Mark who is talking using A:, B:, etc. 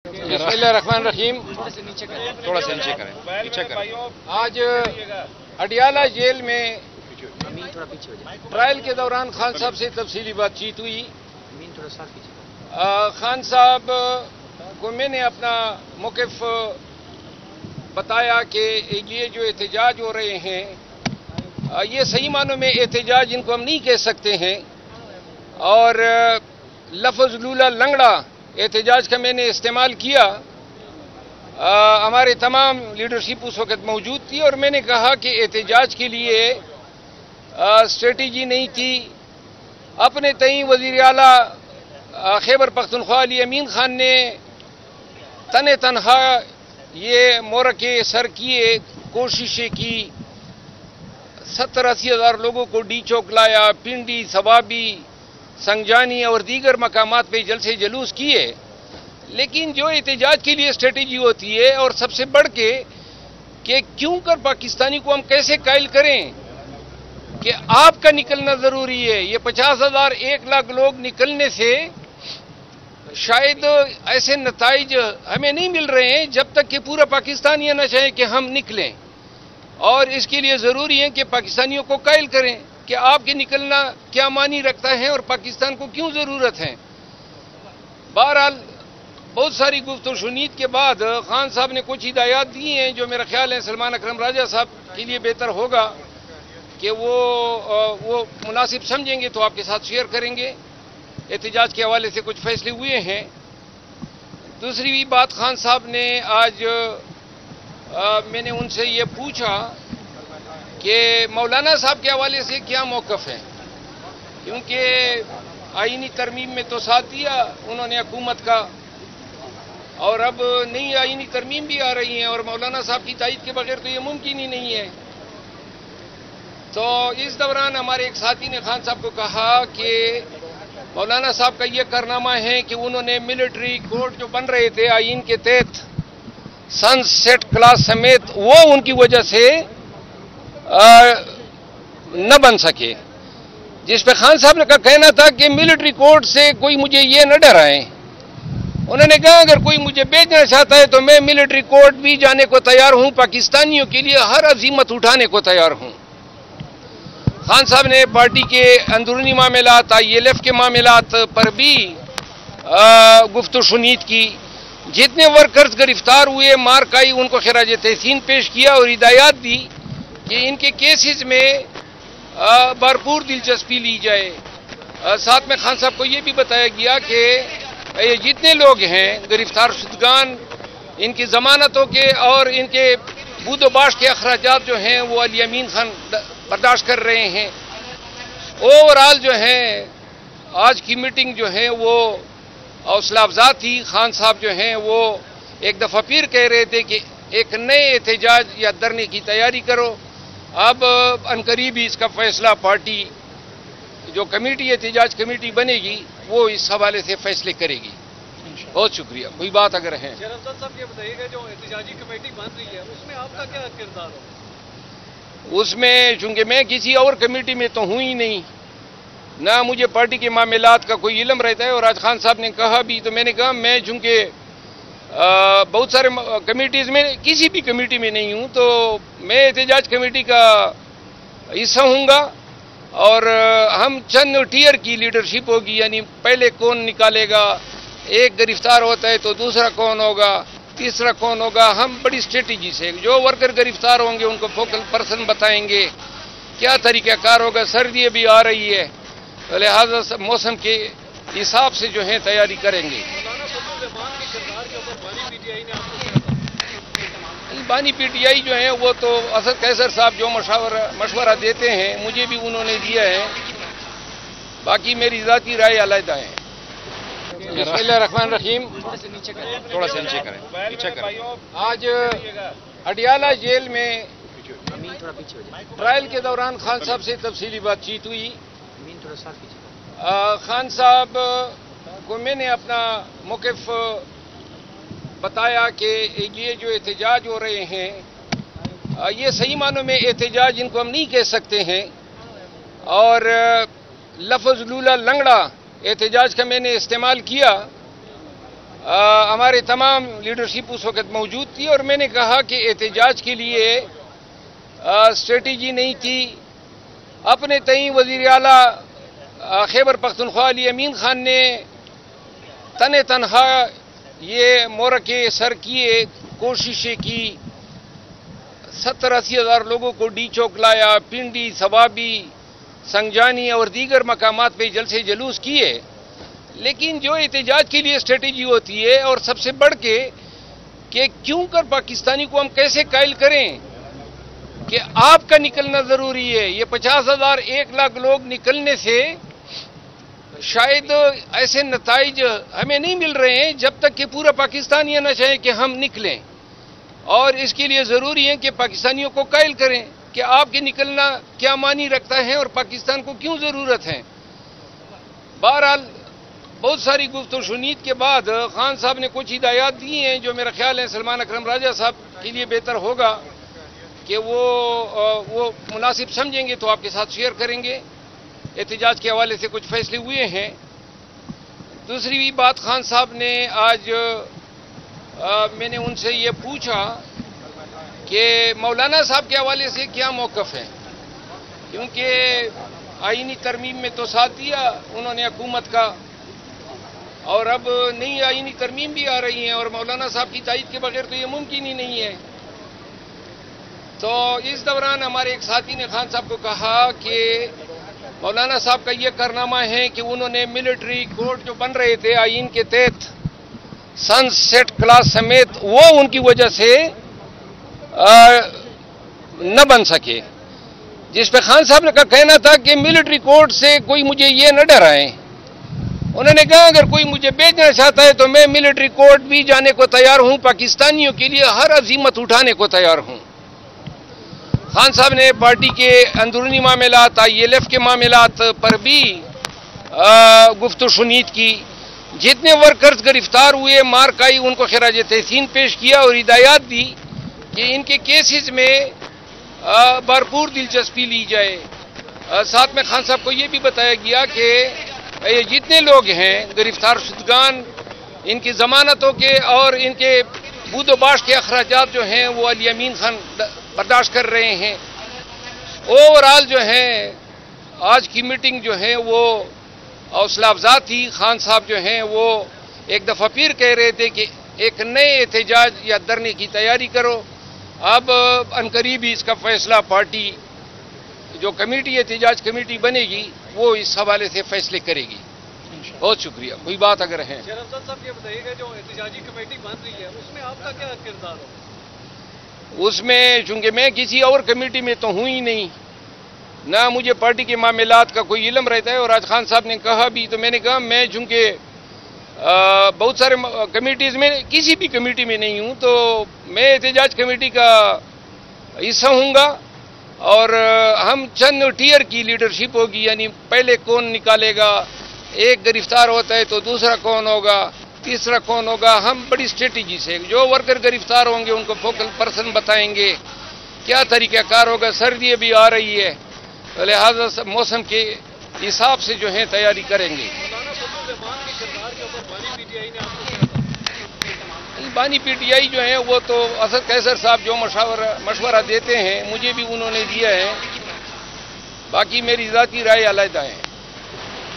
A: बिस्मिल्लाहिर्रहमानिर्रहीम। थोड़ा सा नीचे करें। आज अडियाला जेल में ट्रायल के दौरान खान साहब से तफसीली बातचीत हुई। खान साहब को मैंने अपना मौक़िफ़ बताया कि ये जो एहतजाज हो रहे हैं ये सही मानों में एहतजाज इनको हम नहीं कह सकते हैं, और लफ्ज़ लूला लंगड़ा एहतजाज का मैंने इस्तेमाल किया। हमारे तमाम लीडरशिप उस वक़्त मौजूद थी और मैंने कहा कि एहतजाज के लिए स्ट्रेटजी नहीं थी। अपने तई वज़ीर आला खैबर पख्तूनख्वा अली अमीन खान ने तने तनहा ये मोरके सर किए, कोशिशें की, 70-80 हज़ार लोगों को डी चौक लाया, पिंडी, सवाबी, संगजानी और दीगर मकामात पे जलसे जलूस किए। लेकिन जो एहतजाज के लिए स्ट्रेटजी होती है, और सबसे बढ़ के कि क्यों कर पाकिस्तानी को हम कैसे कायल करें कि आपका निकलना ज़रूरी है। ये 50,000 1 लाख लोग निकलने से शायद ऐसे नताइज हमें नहीं मिल रहे हैं जब तक कि पूरा पाकिस्तान ये न चाहे कि हम निकलें, और इसके लिए ज़रूरी है कि पाकिस्तानियों को कायल करें कि आपके निकलना क्या मानी रखता है और पाकिस्तान को क्यों ज़रूरत है। बहरहाल बहुत सारी गुफ्तगू शुनीद के बाद खान साहब ने कुछ हिदायत दी हैं जो मेरा ख्याल है सलमान अकरम राजा साहब के लिए बेहतर होगा कि वो मुनासिब समझेंगे तो आपके साथ शेयर करेंगे। एहतजाज के हवाले से कुछ फैसले हुए हैं। दूसरी भी बात, खान साहब ने आज मैंने उनसे ये पूछा कि मौलाना साहब के हवाले से क्या मौक़िफ़ है, क्योंकि आईनी तरमीम में तो साथ दिया उन्होंने हुकूमत का, और अब नई आईनी तरमीम भी आ रही है और मौलाना साहब की तायद के बगैर तो ये मुमकिन ही नहीं है। तो इस दौरान हमारे एक साथी ने खान साहब को कहा कि मौलाना साहब का ये कारनामा है कि उन्होंने मिलिट्री कोर्ट जो बन रहे थे आईन के तहत सनसेट क्लास समेत, वो उनकी वजह से न बन सके, जिस पे खान साहब का कहना था कि मिलिट्री कोर्ट से कोई मुझे ये न डराए। उन्होंने कहा अगर कोई मुझे बेचना चाहता है तो मैं मिलिट्री कोर्ट भी जाने को तैयार हूं, पाकिस्तानियों के लिए हर अजीमत उठाने को तैयार हूं। खान साहब ने पार्टी के अंदरूनी मामलात, ILF के मामलात पर भी गुफ्तगू शुनीद की। जितने वर्कर्स गिरफ्तार हुए, मार खाई, उनको खिराज तहसीन पेश किया और हिदायत दी कि इनके केसेस में भरपूर दिलचस्पी ली जाए। साथ में खान साहब को ये भी बताया गया कि ये जितने लोग हैं गिरफ्तार शुदगान, इनकी जमानतों के और इनके बूदोबाश के अखराजात जो हैं वो अली अमीन खान बर्दाश्त कर रहे हैं। ओवरऑल जो है आज की मीटिंग जो है वो हौसला अफजा थी। खान साहब जो हैं वो एक दफ़ा फिर कह रहे थे कि एक नए एहतजाज या धरने की तैयारी करो। अब अनकरीब ही इसका फैसला पार्टी जो कमेटी एहतजाज कमेटी बनेगी वो इस हवाले से फैसले करेगी। बहुत शुक्रिया। कोई बात अगर है
B: साहब ये बताइएगा, जो एहतजाजी कमेटी बन रही है उसमें आपका क्या किरदार होगा?
A: उसमें चूंकि मैं किसी और कमेटी में तो हूँ ही नहीं, ना मुझे पार्टी के मामलात का कोई इल्म रहता है, और आज खान साहब ने कहा भी तो मैंने कहा मैं चूंकि बहुत सारे कमेटीज़ में किसी भी कमेटी में नहीं हूँ, तो मैं एहतजाज कमेटी का हिस्सा हूँगा, और हम चंद टीयर की लीडरशिप होगी, यानी पहले कौन निकालेगा, एक गिरफ्तार होता है तो दूसरा कौन होगा, तीसरा कौन होगा। हम बड़ी स्ट्रेटजी से जो वर्कर गिरफ्तार होंगे उनको फोकल पर्सन बताएंगे, क्या तरीक़ाकार होगा। सर्दी भी आ रही है, लिहाजा मौसम के हिसाब से जो है तैयारी करेंगे। बानी PTI जो है वो तो असद कैसर साहब जो मशवरा देते हैं मुझे भी उन्होंने दिया है, बाकी मेरी ज़ाती राय अलग है। बिस्मिल्लाहिर्रहमानिर्रहीम। थोड़ा सा नीचे करें। आज अडियाला जेल में ट्रायल के दौरान खान साहब से तफसीली बातचीत हुई। खान साहब को मैंने अपना मौक़िफ़ बताया कि ये जो एहतजाज हो रहे हैं ये सही मानों में एहतजाज इनको हम नहीं कह सकते हैं, और लफ्ज़ लूला लंगड़ा एहतजाज का मैंने इस्तेमाल किया। ہمارے تمام لیڈرشپ اس وقت موجود تھی اور میں نے کہا کہ احتجاج کے لیے اسٹریٹجی نہیں تھی. اپنے تئیں وزیر اعلیٰ خیبر پختونخوا علی امین خان نے تنہا یہ مورکے سر کیے، کوششیں کی، 70-80 ہزار لوگوں کو ڈی چوک لایا، پنڈی، ثوابی، سنگجانی اور دیگر مقامات پہ جلسے جلوس کیے. لیکن جو احتجاج کے لیے اسٹریٹجی ہوتی ہے اور سب سے بڑھ کے کہ کیوں کر پاکستانی کو ہم کیسے قائل کریں کہ آپ کا نکلنا ضروری ہے. یہ 50,000 1 لاکھ لوگ نکلنے سے شاید ایسے نتائج ہمیں نہیں مل رہے ہیں جب تک کہ پورا پاکستان یہ نہ چاہے کہ ہم نکلیں. اور اس کے لیے ضروری ہے کہ پاکستانیوں کو قائل کریں کہ آپ کے نکلنا کیا معنی رکھتا ہے اور پاکستان کو کیوں ضرورت ہے. بہرحال بہت ساری گفت و شنید کے بعد خان صاحب نے کچھ ہدایات دی ہیں جو میرا خیال ہے سلمان اکرم راجہ صاحب کے لیے بہتر ہوگا کہ وہ مناسب سمجھیں گے تو آپ کے ساتھ شیئر کریں گے. احتجاج کے حوالے سے کچھ فیصلے ہوئے ہیں. دوسری بھی بات خان صاحب نے آج میں نے ان سے یہ پوچھا کہ مولانا صاحب کے حوالے سے کیا موقف ہے، کیونکہ آئینی ترمیم میں تو ساتھ دیا انہوں نے حکومت کا، اور اب نئی آئینی ترمیم بھی آ رہی ہیں اور مولانا صاحب کی تائید کے بغیر تو یہ ممکن ہی نہیں ہے. تو اس دوران ہمارے ایک ساتھی نے خان صاحب کو کہا کہ مولانا صاحب کا یہ کارنامہ ہے کہ انہوں نے ملٹری کورٹ جو بن رہے تھے آئین کے تحت سن سیٹ کلاس سمیت، وہ ان کی وجہ سے نہ بن سکے. جس پہ خان صاحب کا کہنا تھا کہ ملٹری کورٹ سے کوئی مجھے یہ نہ ڈرائے. انہوں نے کہا اگر کوئی مجھے بیچنا چاہتا ہے تو میں ملٹری کورٹ بھی جانے کو تیار ہوں، پاکستانیوں کے لیے ہر عزیمت اٹھانے کو تیار ہوں. خان صاحب نے پارٹی کے اندرونی معاملات، ILF کے معاملات پر بھی گفت و شنید کی. جتنے ورکرز گرفتار ہوئے، مارک آئی، ان کو خراج تحسین پیش کیا اور ہدایات دی کہ ان کے کیسز میں بھرپور دلچسپی لی جائے. ساتھ میں خان صاحب کو یہ بھی بتایا گیا کہ یہ جتنے لوگ ہیں گرفتار شدگان، ان کی ضمانتوں کے اور ان کے بود و باش کے اخراجات جو ہیں وہ علی امین خان برداشت کر رہے ہیں. اوورآل جو ہیں آج کی میٹنگ جو ہے وہ حوصلہ افزا تھی. خان صاحب جو ہیں وہ ایک دفعہ پھر کہہ رہے تھے کہ ایک نئے احتجاج یا دھرنے کی تیاری کرو. اب عنقریب ہی اس کا فیصلہ پارٹی جو کمیٹی احتجاج کمیٹی بنے گی وہ اس حوالے سے فیصلے کرے گی. بہت شکریہ. کوئی بات اگر ہے
B: شیر افضل صاحب یہ بتائیے گا جو احتجاجی کمیٹی بن رہی ہے اس میں آپ کا کیا کردار ہو؟
A: اس میں چونکہ میں کسی اور کمیٹی میں تو ہوں ہی نہیں، نہ مجھے پارٹی کے معاملات کا کوئی علم رہتا ہے. اور آج خان صاحب نے کہا بھی تو میں نے کہا میں چونکہ بہت سارے کمیٹیز میں کسی بھی کمیٹی میں نہیں ہوں تو میں احتجاج کمیٹی کا حصہ ہوں گا. اور ہم چند ٹیئر کی لیڈرشپ ہوگی، یعنی پہلے کون نکالے گا، ایک گرفتار ہوتا ہے تو دوسرا کون ہوگا، تیسرا کون ہوگا. ہم بڑی اسٹریٹجی سے جو ورکر گرفتار ہوں گے ان کو فوکل پرسن بتائیں گے، کیا طریقہ کار ہوگا. سردی بھی آ رہی ہے لہذا موسم کے حساب سے جو ہے تیاری کریں گے. بانی پی ٹی آئی جو ہیں وہ تو اسد قیصر صاحب جو مشورہ دیتے ہیں مجھے بھی انہوں نے دیا ہے، باقی میری ذاتی رائے علیحدہ ہے.